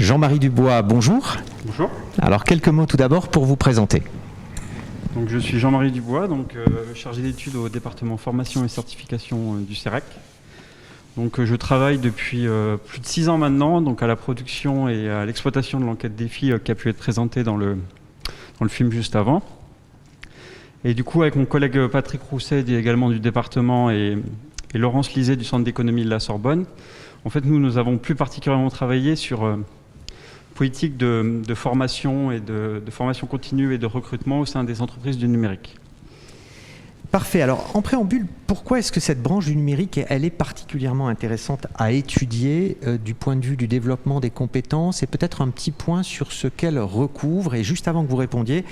Jean-Marie Dubois, bonjour. Bonjour. Alors quelques mots tout d'abord pour vous présenter. Donc, je suis Jean-Marie Dubois, chargé d'études au département formation et certification du CEREC. Donc, je travaille depuis plus de 6 ans maintenant à la production et à l'exploitation de l'enquête défi qui a pu être présentée dans le film juste avant. Et du coup, avec mon collègue Patrick Rousset, également du département, et Laurence Lisée du Centre d'économie de la Sorbonne, en fait, nous avons plus particulièrement travaillé sur politique de formation et de formation continue et de recrutement au sein des entreprises du numérique. Parfait. Alors, en préambule, pourquoi est-ce que cette branche du numérique, elle est particulièrement intéressante à étudier du point de vue du développement des compétences et peut-être un petit point sur ce qu'elle recouvre. Et juste avant que vous répondiez,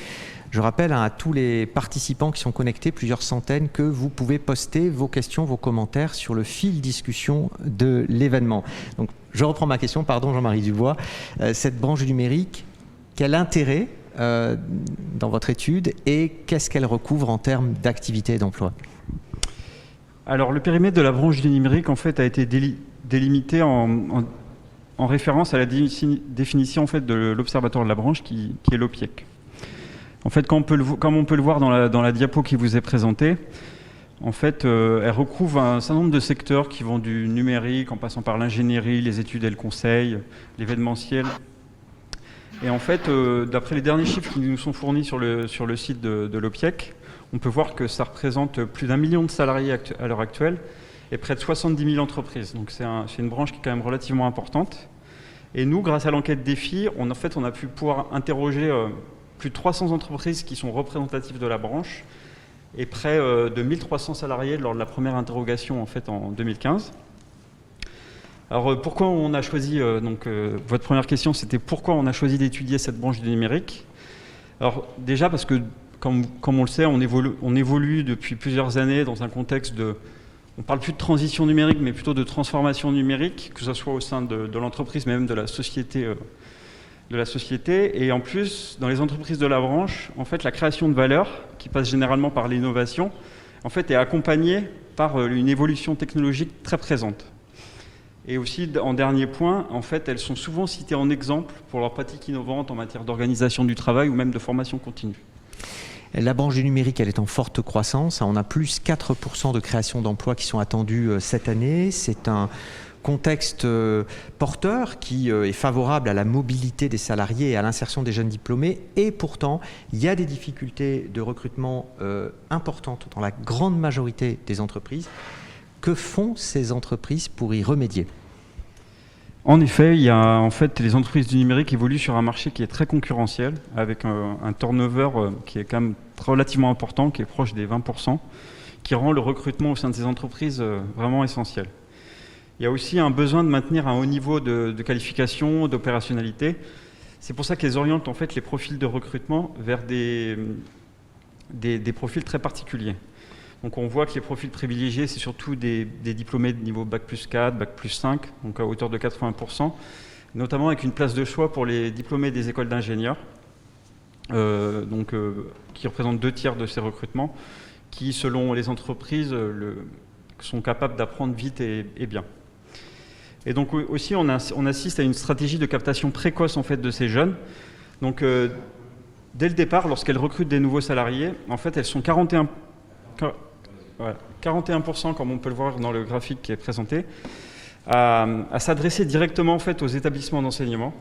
je rappelle à tous les participants qui sont connectés, plusieurs centaines, que vous pouvez poster vos questions, vos commentaires sur le fil discussion de l'événement. Donc, je reprends ma question, pardon Jean-Marie Dubois. Cette branche du numérique, quel intérêt dans votre étude et qu'est-ce qu'elle recouvre en termes d'activité et d'emploi? Alors, le périmètre de la branche du numérique en fait, a été délimité en référence à la définition en fait, de l'observatoire de la branche qui est l'OPIEC. En fait, comme on peut le voir dans la diapo qui vous est présentée, en fait, elle recouvre un certain nombre de secteurs qui vont du numérique en passant par l'ingénierie, les études et le conseil, l'événementiel. Et en fait, d'après les derniers chiffres qui nous sont fournis sur le site de l'OPIEC, on peut voir que ça représente plus d'1 million de salariés à l'heure actuelle et près de 70 000 entreprises. Donc c'est une branche qui est quand même relativement importante. Et nous, grâce à l'enquête défi, on a pu pouvoir interroger plus de 300 entreprises qui sont représentatives de la branche et près de 1300 salariés lors de la première interrogation en fait en 2015. Alors pourquoi on a choisi, votre première question c'était pourquoi on a choisi d'étudier cette branche du numérique. Alors déjà parce que comme on le sait, on évolue depuis plusieurs années dans un contexte on ne parle plus de transition numérique mais plutôt de transformation numérique, que ce soit au sein de l'entreprise mais même de la société. Et en plus, dans les entreprises de la branche, en fait, la création de valeur, qui passe généralement par l'innovation, en fait, est accompagnée par une évolution technologique très présente. Et aussi, en dernier point, en fait, elles sont souvent citées en exemple pour leurs pratiques innovantes en matière d'organisation du travail ou même de formation continue. La branche du numérique, elle est en forte croissance. On a plus 4% de création d'emplois qui sont attendus cette année. C'est un contexte porteur qui est favorable à la mobilité des salariés et à l'insertion des jeunes diplômés. Et pourtant, il y a des difficultés de recrutement importantes dans la grande majorité des entreprises. Que font ces entreprises pour y remédier? En effet, les entreprises du numérique évoluent sur un marché qui est très concurrentiel, avec un turnover qui est quand même relativement important, qui est proche des 20%, qui rend le recrutement au sein de ces entreprises vraiment essentiel. Il y a aussi un besoin de maintenir un haut niveau de qualification, d'opérationnalité. C'est pour ça qu'elles orientent en fait les profils de recrutement vers des profils très particuliers. Donc on voit que les profils privilégiés, c'est surtout des diplômés de niveau Bac plus 4, Bac plus 5, donc à hauteur de 80%, notamment avec une place de choix pour les diplômés des écoles d'ingénieurs, qui représentent 2/3 de ces recrutements, qui, selon les entreprises, sont capables d'apprendre vite et bien. Et donc aussi, on assiste à une stratégie de captation précoce en fait, de ces jeunes. Donc, dès le départ, lorsqu'elles recrutent des nouveaux salariés, en fait, elles sont 41%, comme on peut le voir dans le graphique qui est présenté, à s'adresser directement en fait, aux établissements d'enseignement.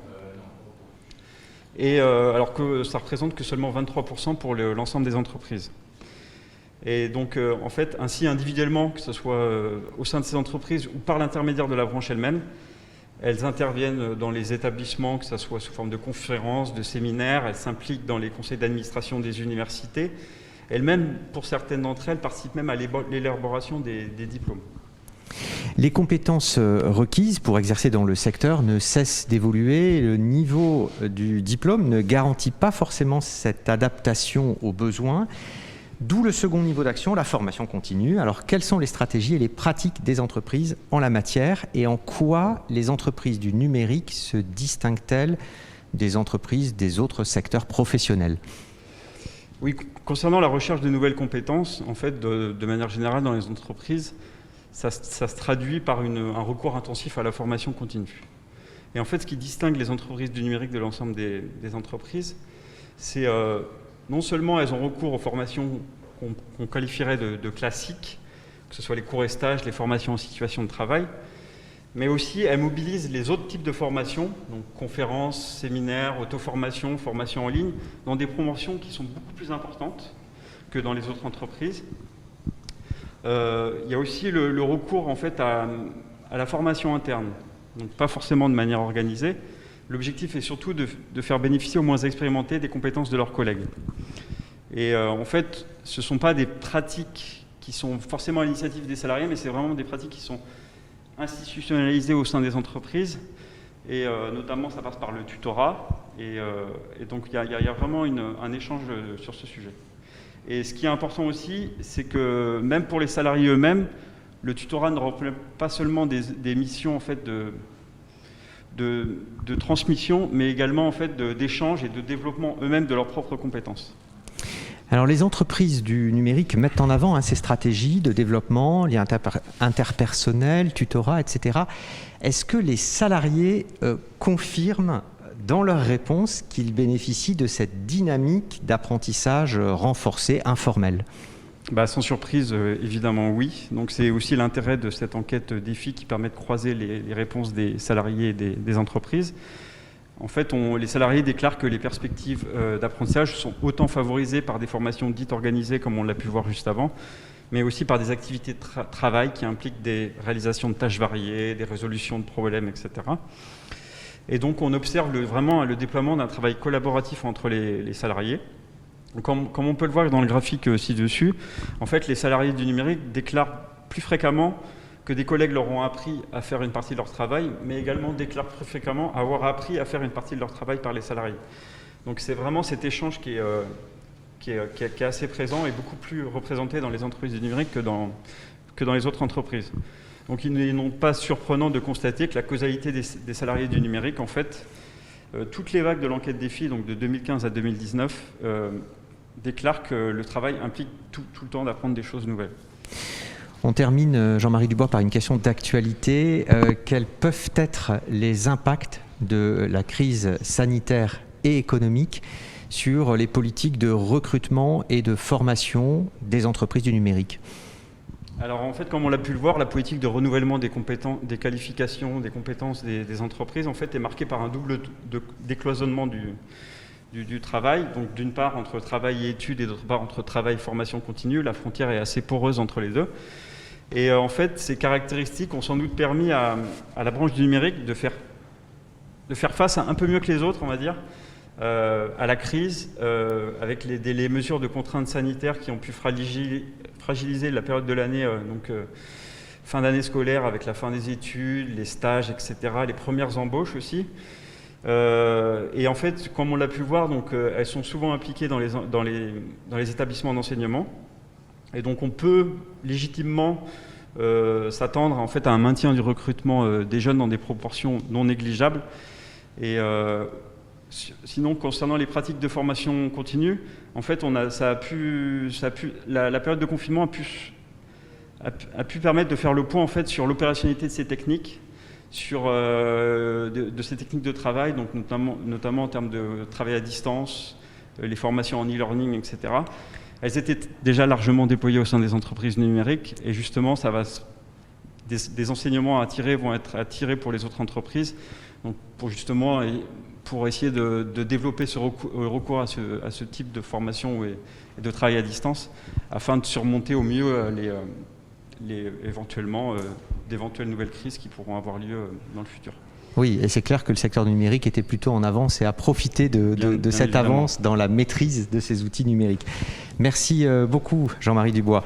Et alors que ça représente que seulement 23% pour l'ensemble des entreprises. Et donc, en fait, ainsi individuellement, que ce soit au sein de ces entreprises ou par l'intermédiaire de la branche elle-même, elles interviennent dans les établissements, que ce soit sous forme de conférences, de séminaires, elles s'impliquent dans les conseils d'administration des universités. Elles-mêmes, pour certaines d'entre elles, participent même à l'élaboration des diplômes. Les compétences requises pour exercer dans le secteur ne cessent d'évoluer. Le niveau du diplôme ne garantit pas forcément cette adaptation aux besoins. D'où le second niveau d'action, la formation continue. Alors, quelles sont les stratégies et les pratiques des entreprises en la matière et en quoi les entreprises du numérique se distinguent-elles des entreprises des autres secteurs professionnels? Oui, concernant la recherche de nouvelles compétences, en fait, de manière générale dans les entreprises, ça se traduit par un recours intensif à la formation continue. Et en fait, ce qui distingue les entreprises du numérique de l'ensemble des entreprises, c'est non seulement elles ont recours aux formations qu'on qualifierait de classiques, que ce soit les cours et stages, les formations en situation de travail, mais aussi elles mobilisent les autres types de formations, donc conférences, séminaires, auto-formation, formation en ligne, dans des promotions qui sont beaucoup plus importantes que dans les autres entreprises. Il y a aussi le recours en fait à la formation interne, donc pas forcément de manière organisée. L'objectif est surtout de faire bénéficier aux moins expérimentés des compétences de leurs collègues. Et en fait, ce ne sont pas des pratiques qui sont forcément à l'initiative des salariés, mais c'est vraiment des pratiques qui sont institutionnalisées au sein des entreprises. Et notamment, ça passe par le tutorat. Et donc, il y a vraiment un échange sur ce sujet. Et ce qui est important aussi, c'est que même pour les salariés eux-mêmes, le tutorat ne reflète pas seulement des missions en fait, de transmission, mais également en fait, d'échange et de développement eux-mêmes de leurs propres compétences. Alors les entreprises du numérique mettent en avant ces stratégies de développement, liens interpersonnels, tutorat, etc. Est-ce que les salariés confirment dans leurs réponses qu'ils bénéficient de cette dynamique d'apprentissage renforcée, informelle ? Sans surprise, évidemment oui. Donc c'est aussi l'intérêt de cette enquête défi qui permet de croiser les réponses des salariés et des entreprises. En fait, les salariés déclarent que les perspectives d'apprentissage sont autant favorisées par des formations dites organisées, comme on l'a pu voir juste avant, mais aussi par des activités de travail qui impliquent des réalisations de tâches variées, des résolutions de problèmes, etc. Et donc on observe vraiment le déploiement d'un travail collaboratif entre les salariés. Comme on peut le voir dans le graphique ci-dessus, en fait, les salariés du numérique déclarent plus fréquemment que des collègues leur ont appris à faire une partie de leur travail, mais également déclarent plus fréquemment avoir appris à faire une partie de leur travail par les salariés. Donc c'est vraiment cet échange qui est assez présent et beaucoup plus représenté dans les entreprises du numérique que dans les autres entreprises. Donc il n'est non pas surprenant de constater que la causalité des salariés du numérique, en fait, toutes les vagues de l'enquête défi, donc de 2015 à 2019, déclarent que le travail implique tout le temps d'apprendre des choses nouvelles. On termine, Jean-Marie Dubois, par une question d'actualité. Quels peuvent être les impacts de la crise sanitaire et économique sur les politiques de recrutement et de formation des entreprises du numérique ? Alors en fait, comme on l'a pu le voir, la politique de renouvellement des qualifications, des compétences des entreprises, en fait, est marquée par un double décloisonnement du travail. Donc d'une part entre travail et études et d'autre part entre travail et formation continue. La frontière est assez poreuse entre les deux. Et en fait, ces caractéristiques ont sans doute permis à la branche du numérique de faire face un peu mieux que les autres, on va dire, à la crise, avec les mesures de contraintes sanitaires qui ont pu fragiliser la période de l'année, fin d'année scolaire avec la fin des études, les stages, etc., les premières embauches aussi. Et en fait, comme on l'a pu voir, elles sont souvent impliquées dans les établissements d'enseignement. Et donc on peut légitimement s'attendre en fait, à un maintien du recrutement des jeunes dans des proportions non négligeables. Et sinon, concernant les pratiques de formation continue, en fait, la période de confinement a pu permettre de faire le point en fait, sur l'opérationnalité de ces techniques, sur de ces techniques de travail, donc notamment en termes de travail à distance, les formations en e-learning, etc. Elles étaient déjà largement déployées au sein des entreprises numériques et justement, des enseignements vont être attirés pour les autres entreprises, donc pour essayer de développer ce recours à ce type de formation et de travail à distance afin de surmonter au mieux d'éventuelles nouvelles crises qui pourront avoir lieu dans le futur. Oui, et c'est clair que le secteur du numérique était plutôt en avance et a profité de cette avance dans la maîtrise de ces outils numériques. Merci beaucoup, Jean-Marie Dubois.